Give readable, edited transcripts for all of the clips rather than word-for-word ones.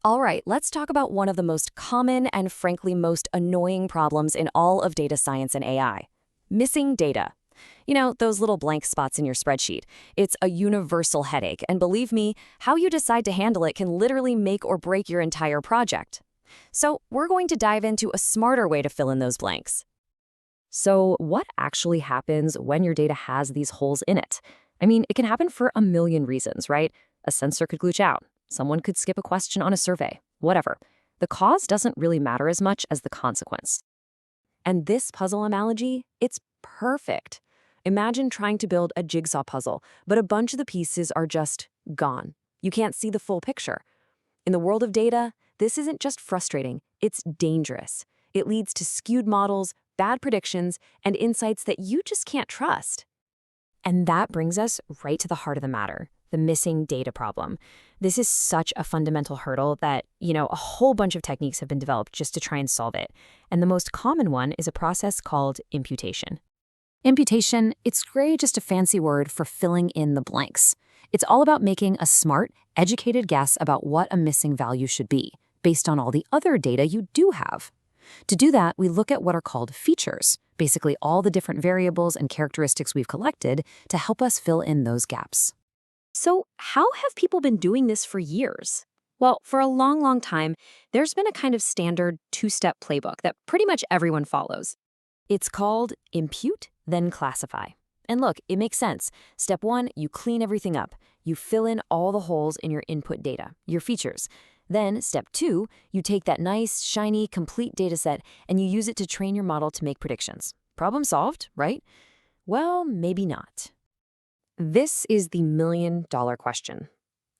All right, let's talk about one of the most common and frankly most annoying problems in all of data science and AI. Missing data. You know, those little blank spots in your spreadsheet. It's a universal headache, and believe me, how you decide to handle it can literally make or break your entire project. So we're going to dive into a smarter way to fill in those blanks. So what actually happens when your data has these holes in it? I mean, it can happen for a million reasons, right? A sensor could glitch out. Someone could skip a question on a survey. Whatever. The cause doesn't really matter as much as the consequence. And this puzzle analogy, it's perfect. Imagine trying to build a jigsaw puzzle, but a bunch of the pieces are just gone. You can't see the full picture. In the world of data, this isn't just frustrating, it's dangerous. It leads to skewed models, bad predictions, and insights that you just can't trust. And that brings us right to the heart of the matter, the missing data problem. This is such a fundamental hurdle that, a whole bunch of techniques have been developed just to try and solve it. And the most common one is a process called imputation. Imputation, it's really just a fancy word for filling in the blanks. It's all about making a smart, educated guess about what a missing value should be, based on all the other data you do have. To do that, we look at what are called features, basically all the different variables and characteristics we've collected to help us fill in those gaps. So how have people been doing this for years? Well, for a long, long time, there's been a kind of standard two-step playbook that pretty much everyone follows. It's called impute, then classify. And look, it makes sense. Step 1, you clean everything up. You fill in all the holes in your input data, your features. Then, step 2, you take that nice, shiny, complete dataset and you use it to train your model to make predictions. Problem solved, right? Well, maybe not. This is the million-dollar question.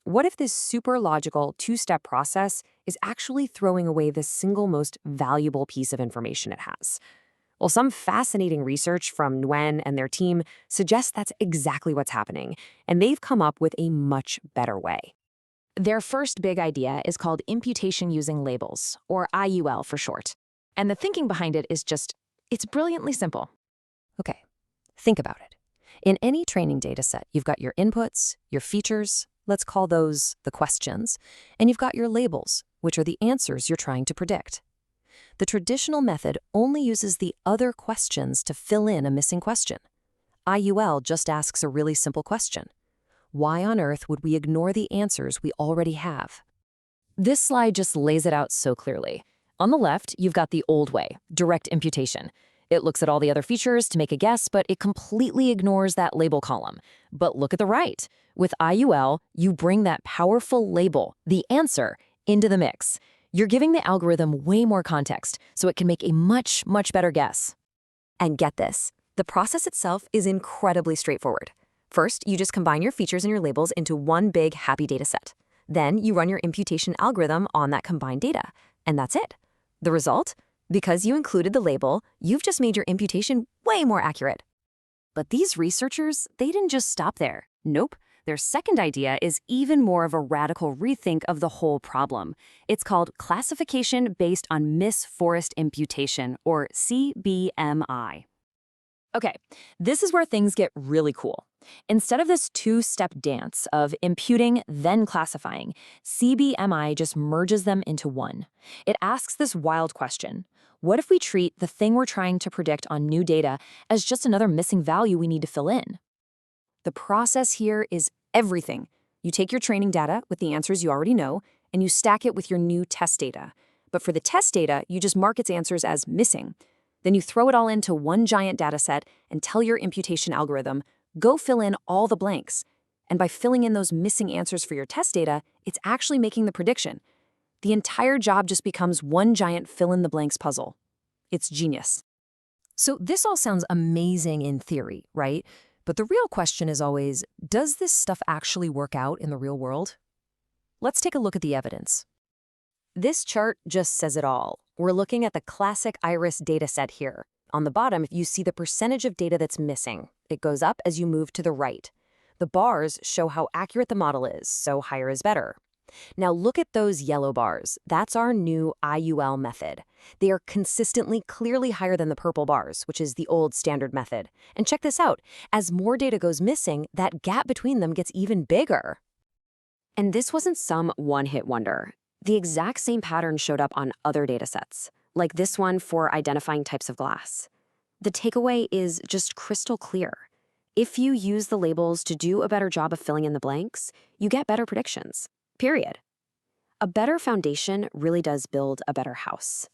What if this super logical two-step process is actually throwing away the single most valuable piece of information it has? Well, some fascinating research from Nguyen and their team suggests that's exactly what's happening, and they've come up with a much better way. Their first big idea is called imputation using labels, or IUL for short. And the thinking behind it is it's brilliantly simple. Okay, think about it. In any training data set, you've got your inputs, your features, let's call those the questions, and you've got your labels, which are the answers you're trying to predict. The traditional method only uses the other questions to fill in a missing question. IUL just asks a really simple question. Why on earth would we ignore the answers we already have? This slide just lays it out so clearly. On the left, you've got the old way, direct imputation. It looks at all the other features to make a guess, but it completely ignores that label column. But look at the right. With IUL, you bring that powerful label, the answer, into the mix. You're giving the algorithm way more context, so it can make a much, much better guess. And get this, the process itself is incredibly straightforward. First, you just combine your features and your labels into one big happy data set. Then you run your imputation algorithm on that combined data, and that's it. The result? Because you included the label, you've just made your imputation way more accurate. But these researchers, they didn't just stop there. Nope. Their second idea is even more of a radical rethink of the whole problem. It's called classification based on misforest imputation, or CBMI. Okay, this is where things get really cool. Instead of this two-step dance of imputing, then classifying, CBMI just merges them into one. It asks this wild question. What if we treat the thing we're trying to predict on new data as just another missing value we need to fill in? The process here is everything. You take your training data with the answers you already know, and you stack it with your new test data. But for the test data, you just mark its answers as missing. Then you throw it all into one giant data set and tell your imputation algorithm, go fill in all the blanks. And by filling in those missing answers for your test data, it's actually making the prediction. The entire job just becomes one giant fill-in-the-blanks puzzle. It's genius. So this all sounds amazing in theory, right? But the real question is always, does this stuff actually work out in the real world? Let's take a look at the evidence. This chart just says it all. We're looking at the classic iris dataset here. On the bottom, you see the percentage of data that's missing. It goes up as you move to the right. The bars show how accurate the model is, so higher is better. Now look at those yellow bars. That's our new IUL method. They are consistently clearly higher than the purple bars, which is the old standard method. And check this out. As more data goes missing, that gap between them gets even bigger. And this wasn't some one-hit wonder. The exact same pattern showed up on other datasets, like this one for identifying types of glass. The takeaway is just crystal clear. If you use the labels to do a better job of filling in the blanks, you get better predictions. Period. A better foundation really does build a better house.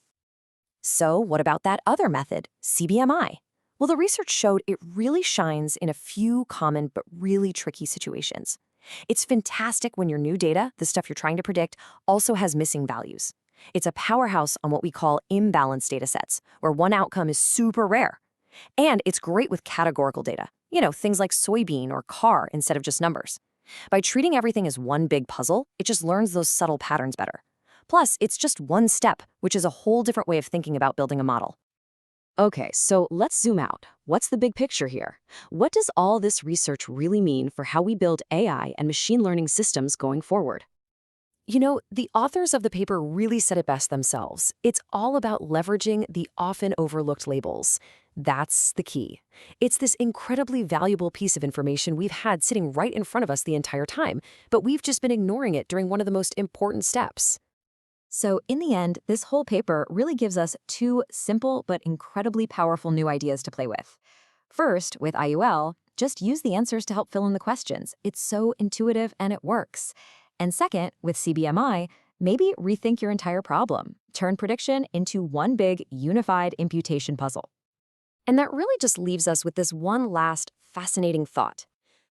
So what about that other method, CBMI? Well, the research showed it really shines in a few common but really tricky situations. It's fantastic when your new data, the stuff you're trying to predict, also has missing values. It's a powerhouse on what we call imbalanced data sets, where one outcome is super rare. And it's great with categorical data, things like soybean or car instead of just numbers. By treating everything as one big puzzle, it just learns those subtle patterns better. Plus, it's just one step, which is a whole different way of thinking about building a model. Okay, so let's zoom out. What's the big picture here? What does all this research really mean for how we build AI and machine learning systems going forward? The authors of the paper really said it best themselves. It's all about leveraging the often overlooked labels. That's the key. It's this incredibly valuable piece of information we've had sitting right in front of us the entire time, but we've just been ignoring it during one of the most important steps. So in the end, this whole paper really gives us two simple but incredibly powerful new ideas to play with. First, with IUL, just use the answers to help fill in the questions. It's so intuitive and it works. And second, with CBMI, maybe rethink your entire problem. Turn prediction into one big, unified imputation puzzle. And that really just leaves us with this one last fascinating thought.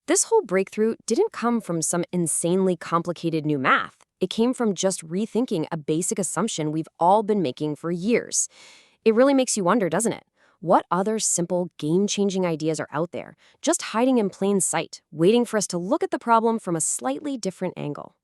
This whole breakthrough didn't come from some insanely complicated new math. It came from just rethinking a basic assumption we've all been making for years. It really makes you wonder, doesn't it? What other simple, game-changing ideas are out there, just hiding in plain sight, waiting for us to look at the problem from a slightly different angle?